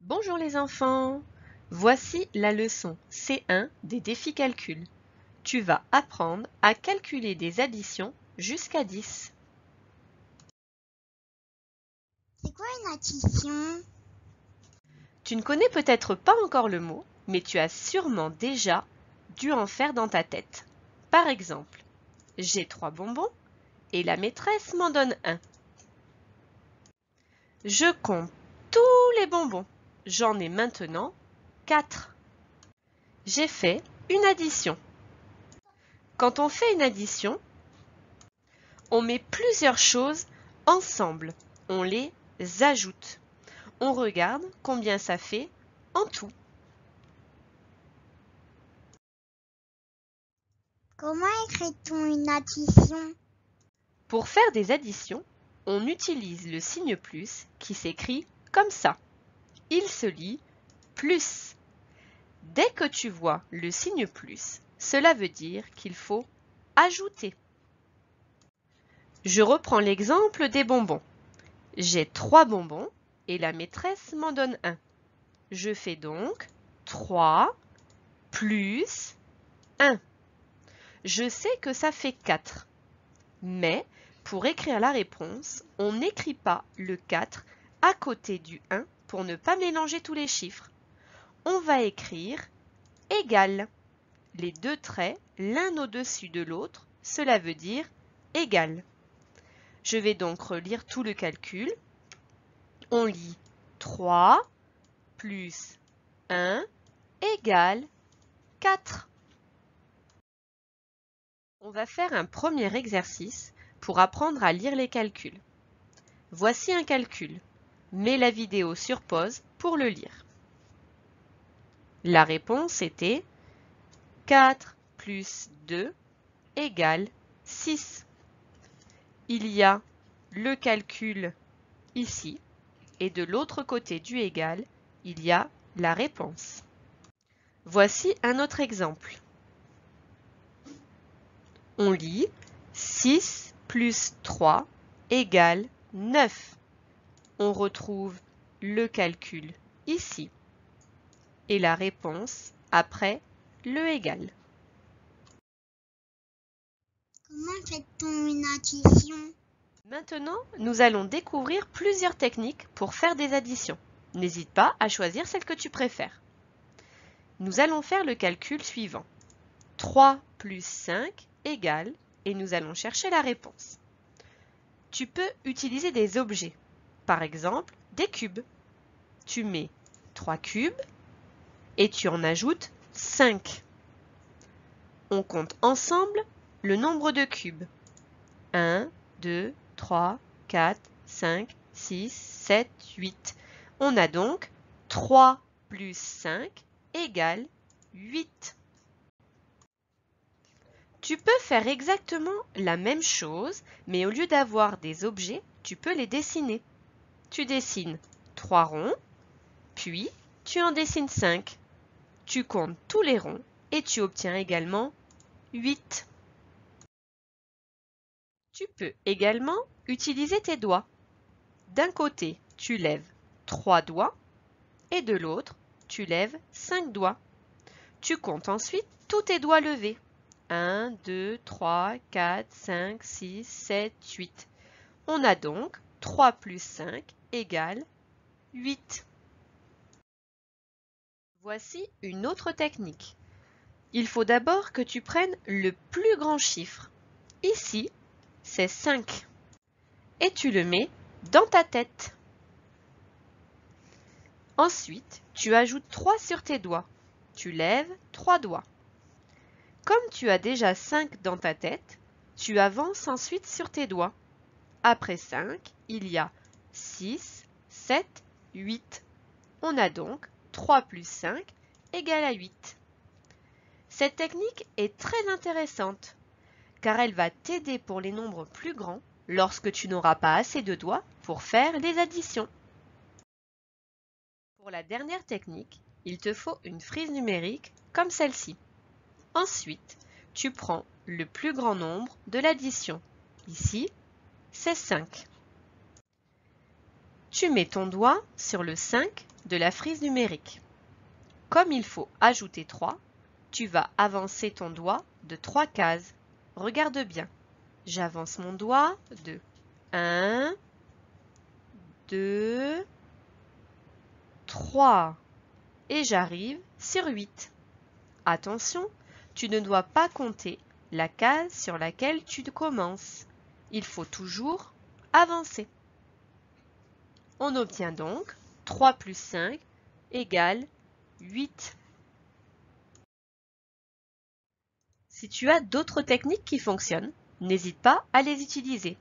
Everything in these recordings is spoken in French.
Bonjour les enfants! Voici la leçon C1 des défis calcul. Tu vas apprendre à calculer des additions jusqu'à 10. C'est quoi une addition? Tu ne connais peut-être pas encore le mot, mais tu as sûrement déjà dû en faire dans ta tête. Par exemple, j'ai 3 bonbons et la maîtresse m'en donne un. Je compte tous les bonbons. J'en ai maintenant 4. J'ai fait une addition. Quand on fait une addition, on met plusieurs choses ensemble. On les ajoute. On regarde combien ça fait en tout. Comment écrit-on une addition? Pour faire des additions, on utilise le signe plus qui s'écrit comme ça. Il se lit plus. Dès que tu vois le signe plus, cela veut dire qu'il faut ajouter. Je reprends l'exemple des bonbons. J'ai 3 bonbons et la maîtresse m'en donne un. Je fais donc 3 plus 1. Je sais que ça fait 4. Mais pour écrire la réponse, on n'écrit pas le 4 à côté du 1 pour ne pas mélanger tous les chiffres. On va écrire égal. Les deux traits l'un au-dessus de l'autre, cela veut dire égal. Je vais donc relire tout le calcul. On lit 3 plus 1 égale 4. On va faire un premier exercice pour apprendre à lire les calculs. Voici un calcul. Mets la vidéo sur pause pour le lire. La réponse était 4 plus 2 égale 6. Il y a le calcul ici et de l'autre côté du égal, il y a la réponse. Voici un autre exemple. On lit 6 plus 3 égale 9. On retrouve le calcul ici et la réponse après le égal. Comment fait-on une addition? Maintenant, nous allons découvrir plusieurs techniques pour faire des additions. N'hésite pas à choisir celle que tu préfères. Nous allons faire le calcul suivant. 3 plus 5 égale, et nous allons chercher la réponse. Tu peux utiliser des objets, par exemple des cubes. Tu mets 3 cubes et tu en ajoutes 5. On compte ensemble le nombre de cubes. 1, 2, 3, 4, 5, 6, 7, 8. On a donc 3 plus 5 égale 8. Tu peux faire exactement la même chose, mais au lieu d'avoir des objets, tu peux les dessiner. Tu dessines 3 ronds, puis tu en dessines 5. Tu comptes tous les ronds et tu obtiens également 8. Tu peux également utiliser tes doigts. D'un côté, tu lèves 3 doigts et de l'autre, tu lèves 5 doigts. Tu comptes ensuite tous tes doigts levés. 1, 2, 3, 4, 5, 6, 7, 8. On a donc 3 plus 5 égale 8. Voici une autre technique. Il faut d'abord que tu prennes le plus grand chiffre. Ici, c'est 5. Et tu le mets dans ta tête. Ensuite, tu ajoutes 3 sur tes doigts. Tu lèves 3 doigts. Comme tu as déjà 5 dans ta tête, tu avances ensuite sur tes doigts. Après 5, il y a 6, 7, 8. On a donc 3 plus 5 égale à 8. Cette technique est très intéressante car elle va t'aider pour les nombres plus grands lorsque tu n'auras pas assez de doigts pour faire les additions. Pour la dernière technique, il te faut une frise numérique comme celle-ci. Ensuite, tu prends le plus grand nombre de l'addition. Ici, c'est 5. Tu mets ton doigt sur le 5 de la frise numérique. Comme il faut ajouter 3, tu vas avancer ton doigt de 3 cases. Regarde bien. J'avance mon doigt de 1, 2, 3 et j'arrive sur 8. Attention, tu ne dois pas compter la case sur laquelle tu commences. Il faut toujours avancer. On obtient donc 3 plus 5 égale 8. Si tu as d'autres techniques qui fonctionnent, n'hésite pas à les utiliser.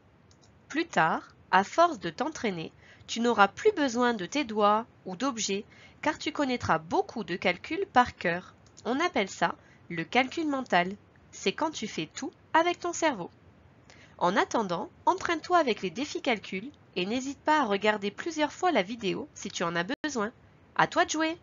Plus tard, à force de t'entraîner, tu n'auras plus besoin de tes doigts ou d'objets car tu connaîtras beaucoup de calculs par cœur. On appelle ça le calcul mental. C'est quand tu fais tout avec ton cerveau. En attendant, entraîne-toi avec les défis calcul et n'hésite pas à regarder plusieurs fois la vidéo si tu en as besoin. À toi de jouer!